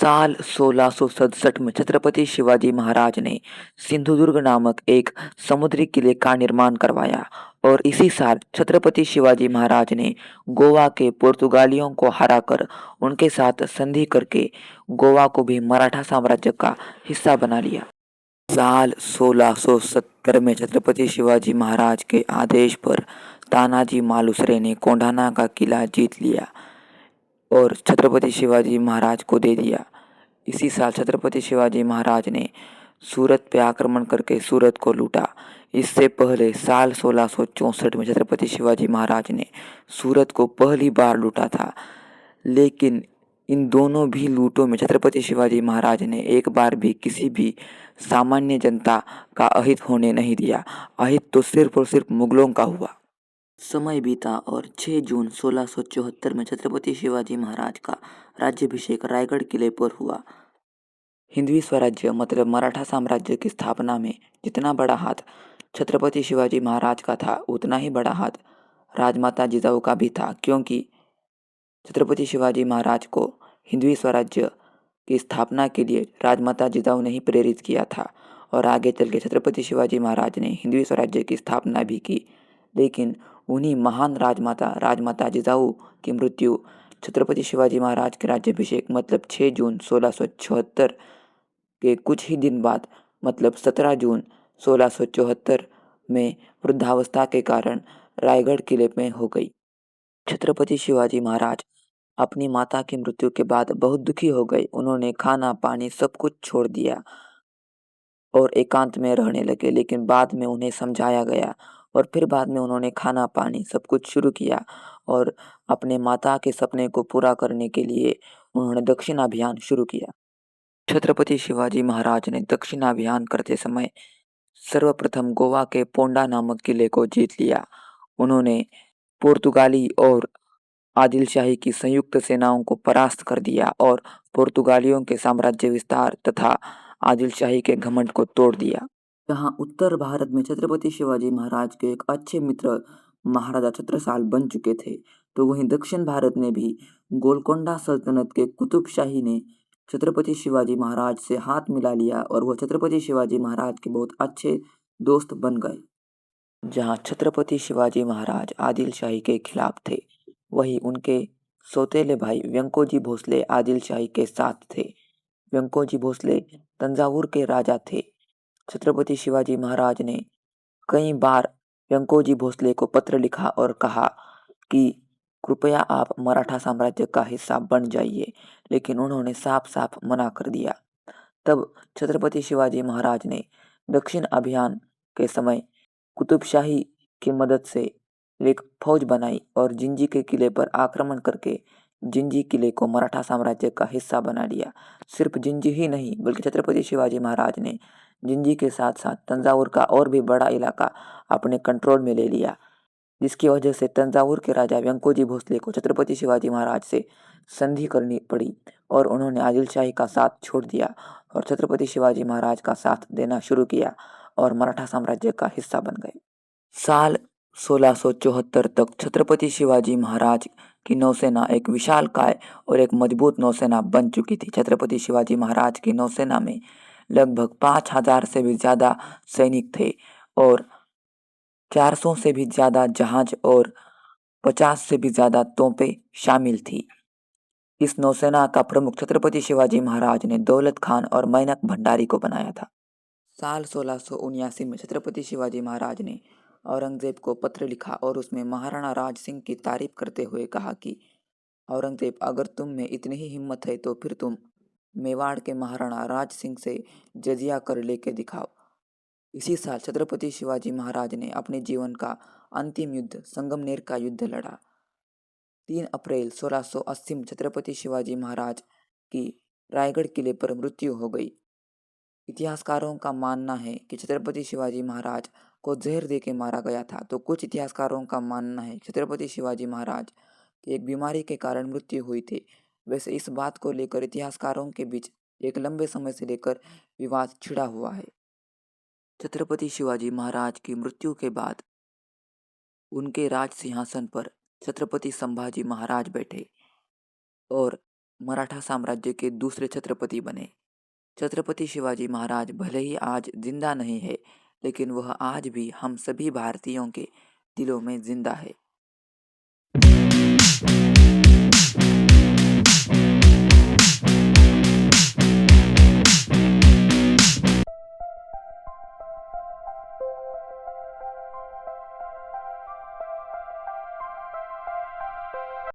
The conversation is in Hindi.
साल 1667 में छत्रपति शिवाजी महाराज ने सिंधुदुर्ग नामक एक समुद्री किले का निर्माण करवाया और इसी साल छत्रपति शिवाजी महाराज ने गोवा के पुर्तगालियों को हराकर उनके साथ संधि करके गोवा को भी मराठा साम्राज्य का हिस्सा बना लिया। साल 1670 में छत्रपति शिवाजी महाराज के आदेश पर तानाजी मालुसरे ने कोंढाणा का किला जीत लिया और छत्रपति शिवाजी महाराज को दे दिया। इसी साल छत्रपति शिवाजी महाराज ने सूरत पे आक्रमण करके सूरत को लूटा। इससे पहले साल 1664 में छत्रपति शिवाजी महाराज ने सूरत को पहली बार लूटा था, लेकिन इन दोनों भी लूटों में छत्रपति शिवाजी महाराज ने एक बार भी किसी भी सामान्य जनता का अहित होने नहीं दिया। अहित तो सिर्फ और सिर्फ मुगलों का हुआ। समय बीता और 6 जून 1674 में छत्रपति शिवाजी महाराज का राज्याभिषेक रायगढ़ किले पर हुआ। हिंदवी स्वराज्य मतलब मराठा साम्राज्य की स्थापना में जितना बड़ा हाथ छत्रपति शिवाजी महाराज का था, उतना ही बड़ा हाथ राजमाता जिजाऊ का भी था, क्योंकि छत्रपति शिवाजी महाराज को हिंदवी स्वराज्य की स्थापना के लिए राजमाता जिजाऊ ने ही प्रेरित किया था और आगे चल के छत्रपति शिवाजी महाराज ने हिंदवी स्वराज्य की स्थापना भी की। लेकिन उन्हीं महान राजमाता जिजाऊ की मृत्यु छत्रपति शिवाजी महाराज के राज्याभिषेक मतलब 6 जून 1674 के कुछ ही दिन बाद मतलब 17 जून 1674 में वृद्धावस्था के कारण रायगढ़ किले में हो गई। छत्रपति शिवाजी महाराज अपनी माता की मृत्यु के बाद बहुत दुखी हो गए। उन्होंने खाना पानी सब कुछ छोड़ दिया और एकांत में रहने लगे, लेकिन बाद में उन्हें समझाया गया और फिर बाद में उन्होंने खाना पानी सब कुछ शुरू किया और अपने माता के सपने को पूरा करने के लिए उन्होंने दक्षिण अभियान शुरू किया। छत्रपति शिवाजी महाराज ने दक्षिण अभियान करते समय सर्वप्रथम गोवा के पोंडा नामक किले को जीत लिया। उन्होंने पुर्तगाली और आदिलशाही की संयुक्त सेनाओं को परास्त कर दिया और पुर्तगालियों के साम्राज्य विस्तार तथा आदिलशाही के घमंड को तोड़ दिया। जहां उत्तर भारत में छत्रपति शिवाजी महाराज के एक अच्छे मित्र महाराजा छत्रसाल बन चुके थे, तो वहीं दक्षिण भारत में भी गोलकोंडा सल्तनत के कुतुब शाही ने छत्रपति शिवाजी महाराज से हाथ मिला लिया और वह छत्रपति शिवाजी महाराज के बहुत अच्छे दोस्त बन गए। जहां छत्रपति शिवाजी महाराज आदिलशाही के खिलाफ थे, वहीं उनके सौतेले भाई व्यंकोजी भोसले आदिलशाही के साथ थे। व्यंकोजी भोसले तंजावुर के राजा थे। छत्रपति शिवाजी महाराज ने कई बार व्यंकोजी भोसले को पत्र लिखा और कहा कि कृपया आप मराठा साम्राज्य का हिस्सा बन जाइए, लेकिन उन्होंने साफ साफ मना कर दिया। तब छत्रपति शिवाजी महाराज ने दक्षिण अभियान के समय कुतुबशाही की मदद से एक फौज बनाई और जिंजी के किले पर आक्रमण करके जिंजी किले को मराठा साम्राज्य का हिस्सा बना लिया। सिर्फ जिंजी ही नहीं, बल्कि छत्रपति शिवाजी महाराज ने जिंजी के साथ साथ तंजावुर का और भी बड़ा इलाका अपने कंट्रोल में ले लिया, जिसकी वजह से तंजावुर के राजा व्यंकोजी भोसले को छत्रपति शिवाजी महाराज से संधि करनी पड़ी और उन्होंने आदिलशाही का साथ छोड़ दिया और छत्रपति शिवाजी महाराज का साथ देना शुरू किया और मराठा साम्राज्य का हिस्सा बन गए। साल 1674 तक छत्रपति शिवाजी महाराज की नौसेना एक विशालकाय और एक मजबूत नौसेना बन चुकी थी। छत्रपति शिवाजी महाराज की नौसेना में लगभग 5000 से भी ज़्यादा सैनिक थे और 400 से भी ज़्यादा जहाज और 50 से भी ज़्यादा तोपें शामिल थी। इस नौसेना का प्रमुख छत्रपति शिवाजी महाराज ने दौलत खान और मैनक भंडारी को बनाया था। साल 1679 में छत्रपति शिवाजी महाराज ने औरंगजेब को पत्र लिखा और उसमें महाराणा राज सिंह की तारीफ करते हुए कहा कि औरंगजेब, अगर तुम में इतनी ही हिम्मत है तो फिर तुम मेवाड़ के महाराणा राज सिंह से जजिया कर लेके दिखाओ। इसी साल छत्रपति शिवाजी महाराज ने अपने जीवन का अंतिम युद्ध संगमनेर का युद्ध लड़ा। 3 अप्रैल 1680 में छत्रपति शिवाजी महाराज की रायगढ़ किले पर मृत्यु हो गई। इतिहासकारों का मानना है कि छत्रपति शिवाजी महाराज को जहर दे के मारा गया था, तो कुछ इतिहासकारों का मानना है छत्रपति शिवाजी महाराज की एक बीमारी के कारण मृत्यु हुई थी। वैसे इस बात को लेकर इतिहासकारों के बीच एक लंबे समय से लेकर विवाद छिड़ा हुआ है। छत्रपति शिवाजी महाराज की मृत्यु के बाद उनके राज सिंहासन पर छत्रपति संभाजी महाराज बैठे और मराठा साम्राज्य के दूसरे छत्रपति बने। छत्रपति शिवाजी महाराज भले ही आज जिंदा नहीं है, लेकिन वह आज भी हम सभी भारतीयों के दिलों में जिंदा है।